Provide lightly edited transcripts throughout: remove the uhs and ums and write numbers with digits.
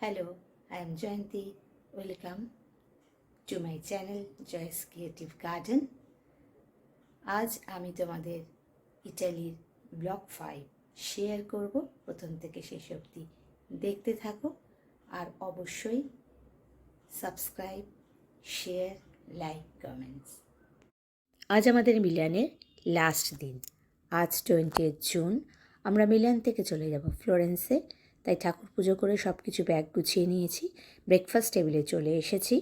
Hello, I am Jayanti. Welcome to my channel Joy's Creative Garden. আজ আমি তোমাদের ইটালির ব্লক 5 শেয়ার করব। প্রথম থেকে শেষ অবধি দেখতে থাকো আর অবশ্যই সাবস্ক্রাইব, শেয়ার, লাইক, কমেন্টস। আজ আমাদের মিলানের লাস্ট দিন। আজ 20 জুন। আমরা মিলান থেকে চলে যাব ফ্লোরেন্সে। তাই ঠাকুর পুজো করে সব কিছু ব্যাগ গুছিয়ে নিয়েছি। ব্রেকফাস্ট টেবিলে চলে এসেছি।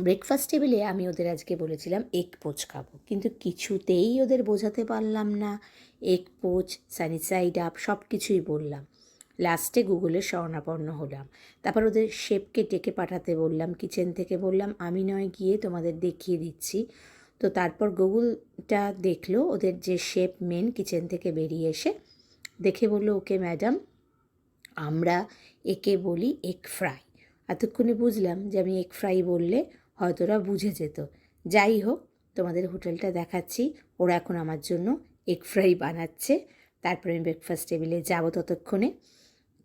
ব্রেকফাস্ট টেবিলে আমি ওদের আজকে বলেছিলাম এগ পোচ খাবো, কিন্তু কিছুতেই ওদের বোঝাতে পারলাম না। Egg poach, sunny side up সব কিছুই বললাম। লাস্টে গুগলের শরণাপন্ন হলাম। তারপর ওদের শেফকে ডেকে পাঠাতে বললাম, কিচেন থেকে বললাম আমি নয় গিয়ে তোমাদের দেখিয়ে দিচ্ছি। তো তারপর গুগলটা দেখলো, ওদের যে শেফ মেন কিচেন থেকে বেরিয়ে এসে দেখে বললো, ওকে ম্যাডাম, আমরা একে বলি এগ ফ্রাই। এতক্ষণে বুঝলাম যে আমি এগ ফ্রাই বললে হয়তো ওরা বুঝে যেত। যাই হোক, তোমাদের হোটেলটা দেখাচ্ছি। ওরা এখন আমার জন্য এগ ফ্রাই বানাচ্ছে। তারপরে আমি ব্রেকফাস্ট টেবিলে যাব। ততক্ষণে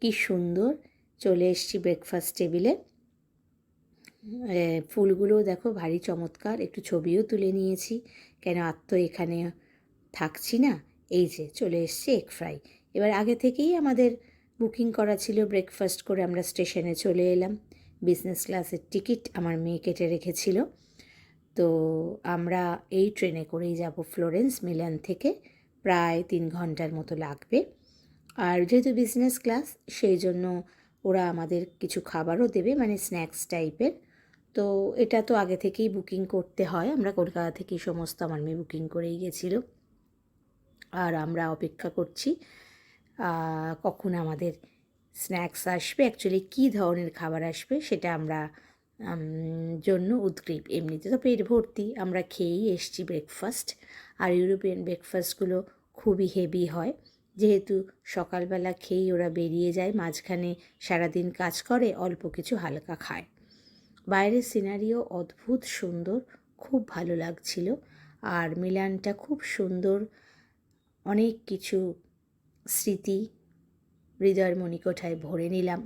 কি সুন্দর চলে এসেছি ব্রেকফাস্ট টেবিলে। ফুলগুলো দেখো ভারী চমৎকার। একটু ছবিও তুলে নিয়েছি, কেন আর তো এখানে থাকছি না। এই যে চলে এসছে এগ ফ্রাই। এবার আগে থেকেই আমাদের বুকিং করা ছিল। ব্রেকফাস্ট করে আমরা স্টেশনে চলে এলাম। বিজনেস ক্লাসের টিকিট আমার মেয়ে কেটে রেখেছিল। তো আমরা এই ট্রেনে করেই যাব ফ্লোরেন্স। মিলান থেকে প্রায় 3 ঘন্টার মতো লাগবে। আর যেহেতু বিজনেস ক্লাস, সেই জন্য ওরা আমাদের কিছু খাবারও দেবে, মানে স্ন্যাক্স টাইপের। তো এটা তো আগে থেকেই বুকিং করতে হয়। আমরা কলকাতা থেকেই সমস্ত, আমার মেয়ে বুকিং করেই গেছিলো। আর আমরা অপেক্ষা করছি কখন আমাদের স্ন্যাক্স আসবে। অ্যাকচুয়ালি কী ধরনের খাবার আসবে সেটা আমরা জন্য উদ্গ্রীব। এমনিতে তো পেট ভর্তি, আমরা খেয়েই এসছি ব্রেকফাস্ট। আর ইউরোপিয়ান ব্রেকফাস্টগুলো খুবই হেভি হয়, যেহেতু সকালবেলা খেয়েই ওরা বেরিয়ে যায়, মাঝখানে সারাদিন কাজ করে, অল্প কিছু হালকা খায়। বাইরের সিনারিও অদ্ভুত সুন্দর, খুব ভালো লাগছিল। আর মিলানটা খুব সুন্দর, অনেক কিছু স্মৃতি হৃদয়ের মণিকোঠায় ভরে নিলাম।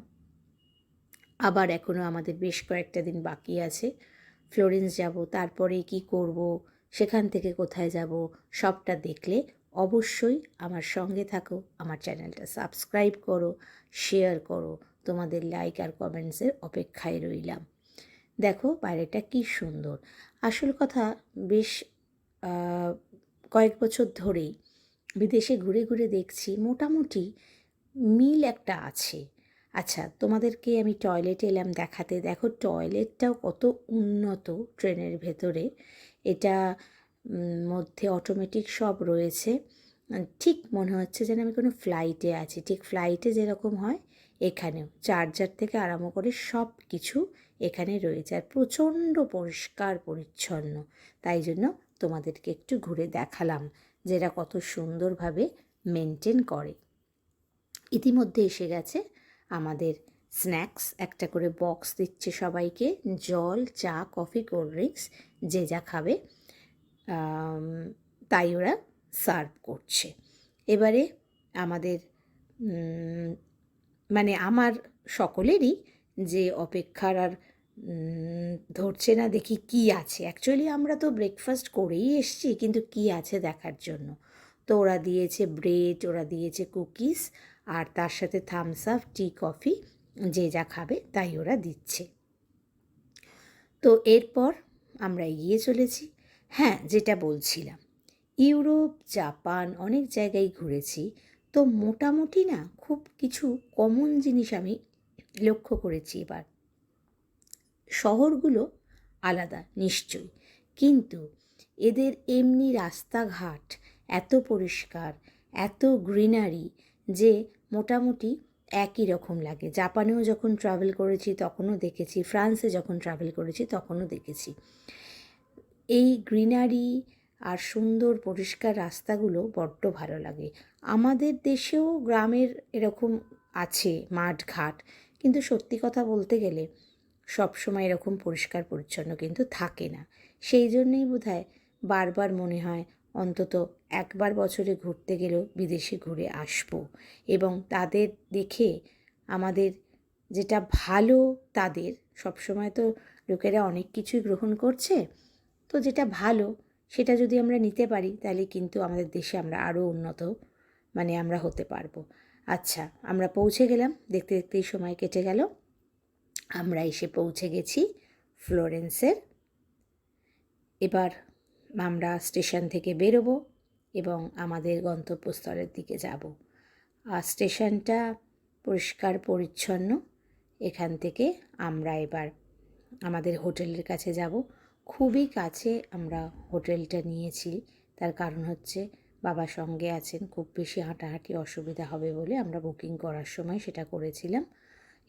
আবার এখনও আমাদের বেশ কয়েকটা দিন বাকি আছে। ফ্লোরেন্স যাব, তারপরে কি করব, সেখান থেকে কোথায় যাব, সবটা দেখলে অবশ্যই আমার সঙ্গে থাকো। আমার চ্যানেলটা সাবস্ক্রাইব করো, শেয়ার করো। তোমাদের লাইক আর কমেন্টসের অপেক্ষায় রইলাম। দেখো বাইরেটা কি সুন্দর। আসল কথা, বেশ কয়েক বছর ধরেই বিদেশে ঘুরে ঘুরে দেখছি মোটামুটি মিল একটা আছে। আচ্ছা, তোমাদেরকে আমি টয়লেটে এলাম দেখাতে। দেখো টয়লেটটাও কত উন্নত ট্রেনের ভেতরে। এটা মধ্যে অটোমেটিক সব রয়েছে। ঠিক মনে হচ্ছে যেন আমি কোনো ফ্লাইটে আছি। ঠিক ফ্লাইটে যেরকম হয় এখানেও চার্জার থেকে আরম্ভ করে সব কিছু এখানে রয়েছে। আর প্রচণ্ড পরিষ্কার পরিচ্ছন্ন। তাই জন্য তোমাদেরকে একটু ঘুরে দেখালাম যে এরা কত সুন্দরভাবে মেনটেন করে। ইতিমধ্যে এসে গেছে আমাদের স্ন্যাক্স। একটা করে বক্স দিচ্ছে সবাইকে, জল, চা, কফি, কোল্ড ড্রিঙ্কস, যে যা খাবে তাই ওরা সার্ভ করছে। এবারে আমাদের মানে আমার সকলেরই যে অপেক্ষার আর ধরছে না, দেখি কি আছে। অ্যাকচুয়ালি আমরা তো ব্রেকফাস্ট করেই এসছি, কিন্তু কি আছে দেখার জন্য। তো ওরা দিয়েছে ব্রেড, ওরা দিয়েছে কুকিজ, আর তার সাথে থামস আপ, টি, কফি, যে যা খাবে তাই ওরা দিচ্ছে। তো এরপর আমরা এগিয়ে চলেছি। হ্যাঁ, যেটা বলছিলাম, ইউরোপ, জাপান অনেক জায়গায় ঘুরেছি। তো মোটামুটি না খুব কিছু কমন জিনিস আমি লক্ষ্য করেছি এবার। শহরগুলো আলাদা নিশ্চয়ই, কিন্তু এদের এমনি রাস্তাঘাট এত পরিষ্কার, এত গ্রিনারি যে মোটামুটি একই রকম লাগে। জাপানেও যখন ট্রাভেল করেছি তখনও দেখেছি, ফ্রান্সে যখন ট্রাভেল করেছি তখনও দেখেছি। এই গ্রিনারি আর সুন্দর পরিষ্কার রাস্তাগুলো বড্ড ভালো লাগে। আমাদের দেশেও গ্রামের এরকম আছে মাঠঘাট, কিন্তু সত্যি কথা বলতে গেলে সবসময় এরকম পরিষ্কার পরিচ্ছন্ন কিন্তু থাকে না। সেই জন্যেই বোধহয় বারবার মনে হয় অন্তত একবার বছরে ঘুরতে গেলেও বিদেশে ঘুরে আসবো। এবং তাদের দেখে আমাদের যেটা ভালো তাদের, সবসময় তো লোকেরা অনেক কিছুই গ্রহণ করছে, তো যেটা ভালো সেটা যদি আমরা নিতে পারি তাহলে কিন্তু আমাদের দেশে আমরা আরও উন্নত আমরা হতে পারবো। আচ্ছা, আমরা পৌঁছে গেলাম, দেখতে দেখতেই সময় কেটে গেল। আমরা এসে পৌঁছে গেছি ফ্লোরেন্সের। এবার আমরা স্টেশন থেকে বেরোবো এবং আমাদের গন্তব্যস্থলের দিকে যাব। আর স্টেশনটা পরিষ্কার পরিচ্ছন্ন। এখান থেকে আমরা এবার আমাদের হোটেলের কাছে যাব। খুবই কাছে আমরা হোটেলটা নিয়েছি, তার কারণ হচ্ছে বাবা সঙ্গে আছেন, খুব বেশি হাঁটাহাঁটি অসুবিধা হবে বলে আমরা বুকিং করার সময় সেটা করেছিলাম।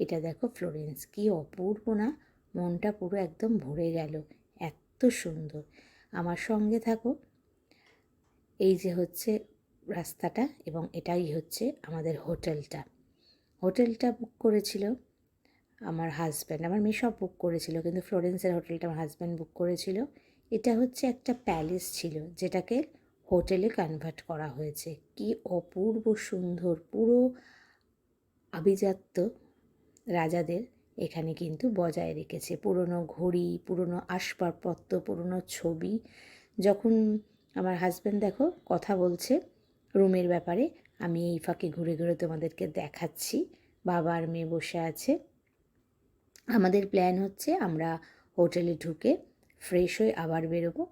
এটা দেখো ফ্লোরেন্স, কী অপূর্ব না, মনটা পুরো একদম ভরে গেল, এত সুন্দর। আমার সঙ্গে থাকো। এই যে হচ্ছে রাস্তাটা এবং এটাই হচ্ছে আমাদের হোটেলটা। হোটেলটা বুক করেছিল আমার হাজব্যান্ড, আমার মেয়ে সব বুক করেছিল, কিন্তু ফ্লোরেন্সের হোটেলটা আমার হাজব্যান্ড বুক করেছিল। এটা হচ্ছে একটা প্যালেস ছিল যেটাকে হোটেলে কনভার্ট করা হয়েছে। কি অপূর্ব সুন্দর, পুরো আভিজাত্য রাজাদের এখানে কিন্তু বজায় রেখেছে। পুরনো ঘড়ি, পুরনো আসবাবপত্র, পুরনো ছবি। যখন আমার হাজব্যান্ড দেখো কথা বলছে রুমের ব্যাপারে, আমি এই ফাঁকে ঘুরে ঘুরে তোমাদেরকে দেখাচ্ছি। বাবা আর মেয়ে বসে আছে। আমাদের প্ল্যান হচ্ছে আমরা হোটেলে ঢুকে ফ্রেশ হয়ে আবার বেরোবো।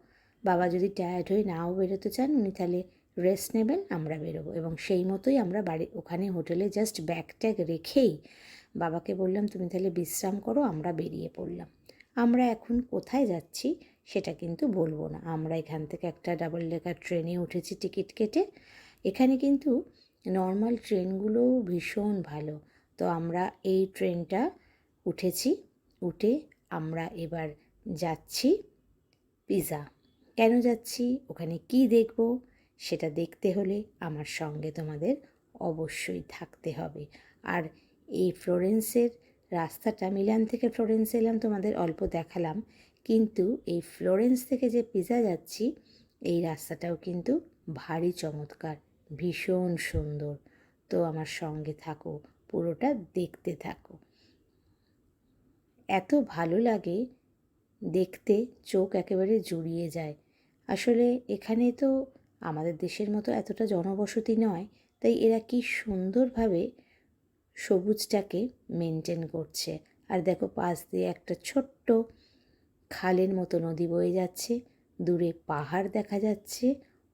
বাবা যদি টায়ার্ড হয়ে নাও বেরোতে চান, উনি তাহলে রেস্ট নেবেন, আমরা বেরোবো। এবং সেই মতোই আমরা ওখানে হোটেলে জাস্ট ব্যাগ ট্যাগ রেখেই বাবাকে বললাম তুমি তাহলে বিশ্রাম করো, আমরা বেরিয়ে পড়লাম। আমরা এখন কোথায় যাচ্ছি সেটা কিন্তু বলবো না। আমরা এখান থেকে একটা ডাবল ডেকার ট্রেনে উঠেছি টিকিট কেটে। এখানে কিন্তু নর্মাল ট্রেনগুলোও ভীষণ ভালো। তো আমরা এই ট্রেনটা উঠেছি। উঠে আমরা এবার যাচ্ছি পিজা। কেন যাচ্ছি, ওখানে কি দেখব, সেটা দেখতে হলে আমার সঙ্গে তোমাদের অবশ্যই থাকতে হবে। আর এই ফ্লোরেন্সের রাস্তাটা, মিলান থেকে ফ্লোরেন্স এলাম তোমাদের অল্প দেখালাম, কিন্তু এই ফ্লোরেন্স থেকে যে পিজা যাচ্ছি এই রাস্তাটাও কিন্তু ভারী চমৎকার, ভীষণ সুন্দর। তো আমার সঙ্গে থাকো, পুরোটা দেখতে থাকো। এত ভালো লাগে দেখতে, চোখ একেবারে জুড়িয়ে যায়। আসলে এখানে তো আমাদের দেশের মতো এতটা জনবসতি নয়, তাই এরা কি সুন্দরভাবে সবুজটাকে মেনটেন করছে। আর দেখো পাশ দিয়ে একটা ছোট্ট খালের মতো নদী বয়ে যাচ্ছে, দূরে পাহাড় দেখা যাচ্ছে,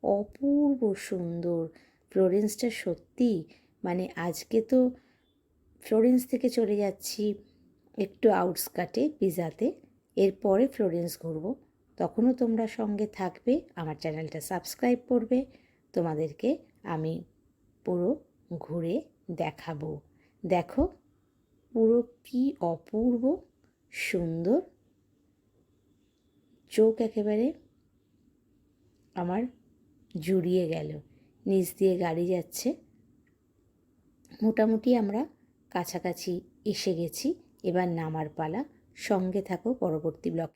অপূর্ব সুন্দর। ফ্লোরেন্সটা সত্যি আজকে তো ফ্লোরেন্স থেকে চলে যাচ্ছি একটু আউটস্কার্টে পিজাতে, এরপরে ফ্লোরেন্স ঘুরবো। তখনও তোমরা সঙ্গে থাকবে, আমার চ্যানেলটা সাবস্ক্রাইব করবে, তোমাদেরকে আমি পুরো ঘুরে দেখাবো। দেখো পুরো কি অপূর্ব সুন্দর, চোখ একেবারে আমার জুড়িয়ে গেল। নিচ দিয়ে গাড়ি যাচ্ছে। মোটামুটি আমরা কাছাকাছি এসে গেছি, এবার নামার পালা। সঙ্গে থাকো পরবর্তী ব্লগ।